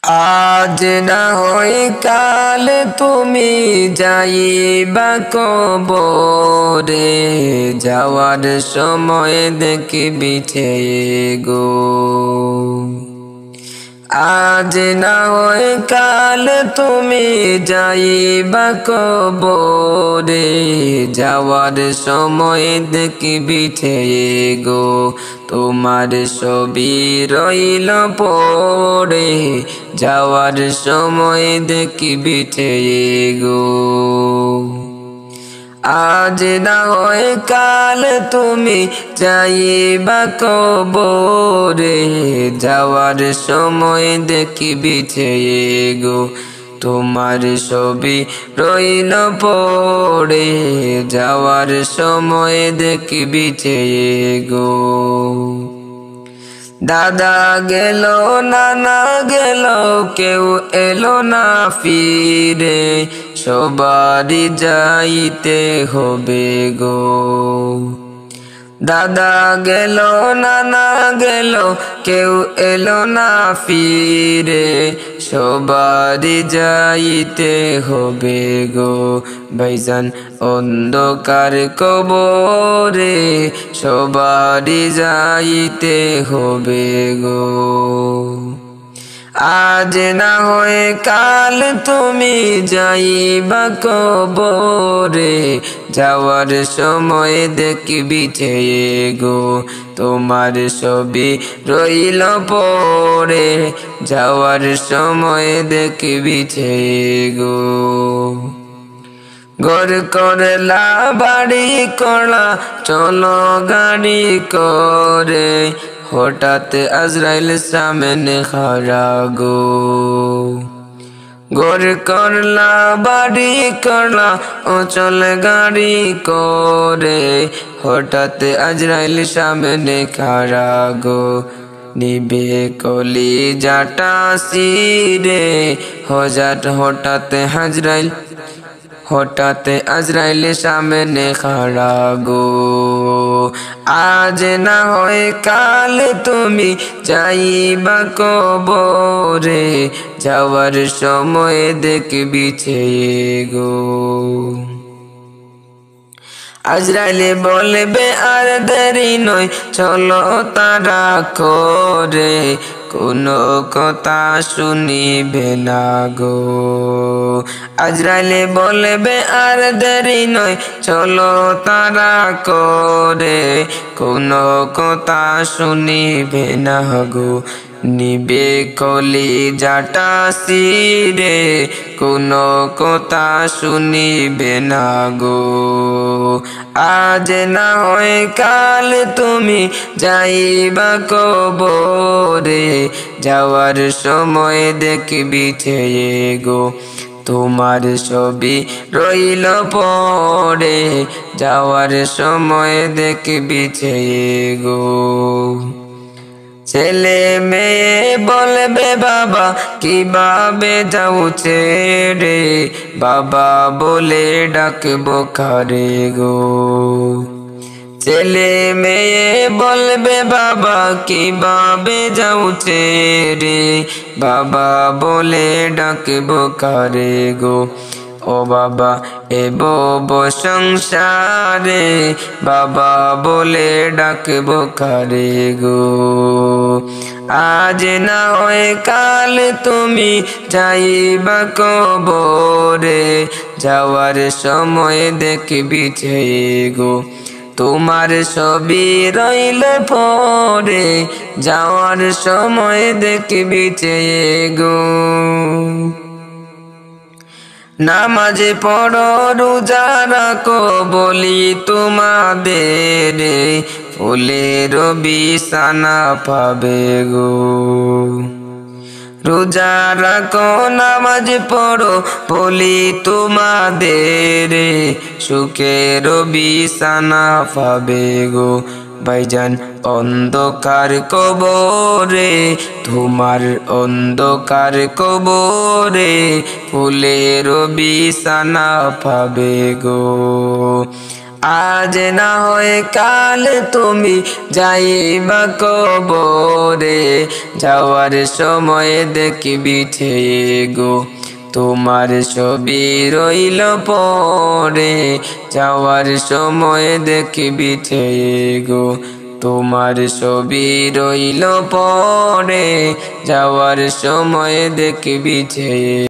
আজ না হয় কাল তুমি যাইবা কবরে, যাওয়ার সময় দেখবি গো। আজ না হয় কাল তুমি যাইবা কবরে, যাওয়ার সময় দেখবি গো। তোমার ছবি রইল পড়ে, যাওয়ার সময় দেখবি গো। আজ না হয় কাল তুমি যাইবা কবরে, যাওয়ার সময় দেখবি গো। তোমার ছবি রইল পড়ে, যাওয়ার সময় দেখবি গো। দাদা গেল নানা গেল কেউ এলো না ফিরে, সবারই যাইতে হবে গো। দাদা গেল নানা গেল কেউ এলো না ফিরে, সবারই যাইতে হবে গো। ভাইজান অন্ধকার কবরে, সবারই যাইতে হবে গো। আজ না হয় কাল তুমি যাইবা কবরে, যাওয়ার সময় দেখবি গো। তোমার ছবি রইল পড়ে, যাওয়ার সময় দেখবি গো। ঘর করলা বাড়ি করলা চলো গাড়ি করে, হঠাৎ আজরাইল সামনে খাড়া গো। ঘর করলা বাড়ি করলা চল গাড়ি করে, হঠাৎ আজরাইল সামনে খাড়া গো। নিবে কলি জাটা সিরে হঠাৎ হঠাৎ আজরাইল সামনে খাড়া গো। আজ না হয় কাল তুমি যাইবা কবরে, যাওয়ার সময় দেখবি গো। আজরাইলে বলবে আর দেরি নয় চলো তারা করে, কোনো কথা শুনিবে না গো। আজরাইলে বলবে আর দেরি নয় চলো তারা করে, কোনো কথা শুনিবে না গো। নিবে কলি জাটা সিরে, কোনো কথা শুনিবে না গো। আজ না হয় কাল তুমি যাইবা কবরে, যাওয়ার সময় দেখবি গো। তোমার ছবি রইল পড়ে, যাওয়ার সময় দেখবি গো। ছেলে মেয়ে বলবে বাবা কিভাবে যাও ছেড়ে, বাবা বলে ডাকবো কারে গো। ছেলে মেয়ে বলবে বাবা কিভাবে যাও ছেড়ে, বাবা বলে ডাকবো কারে গো। ও বাবা এব সংসারে, বাবা বলে ডাকবো কারে গো। আজ না হয় কাল তুমি যাইবা কবরে, যাওয়ার সময় দেখবি গো। তোমার ছবি রইল পড়ে, যাওয়ার সময় দেখবি গো। নামাজ পড়ো রোজা রাখো বলি তোমাদের, ফুলের বিছানা পাবে গো। রোজা রাখো নামাজ পড়ো বলি তোমাদের, সুখের বিছানা পাবে গো। ভাইজান অন্ধকার কবরে, তোমার অন্ধকার কবরে, ফুলের বিছানা পাবে গো। আজ না হয় কাল তুমি যাইবা কবরে, যাওয়ার সময় দেখবি গো তোমার ছবি রইল পরে, যাওয়ার সময় দেখবি গো তোমার ছবি রইল পরে, যাওয়ার সময় দেখবি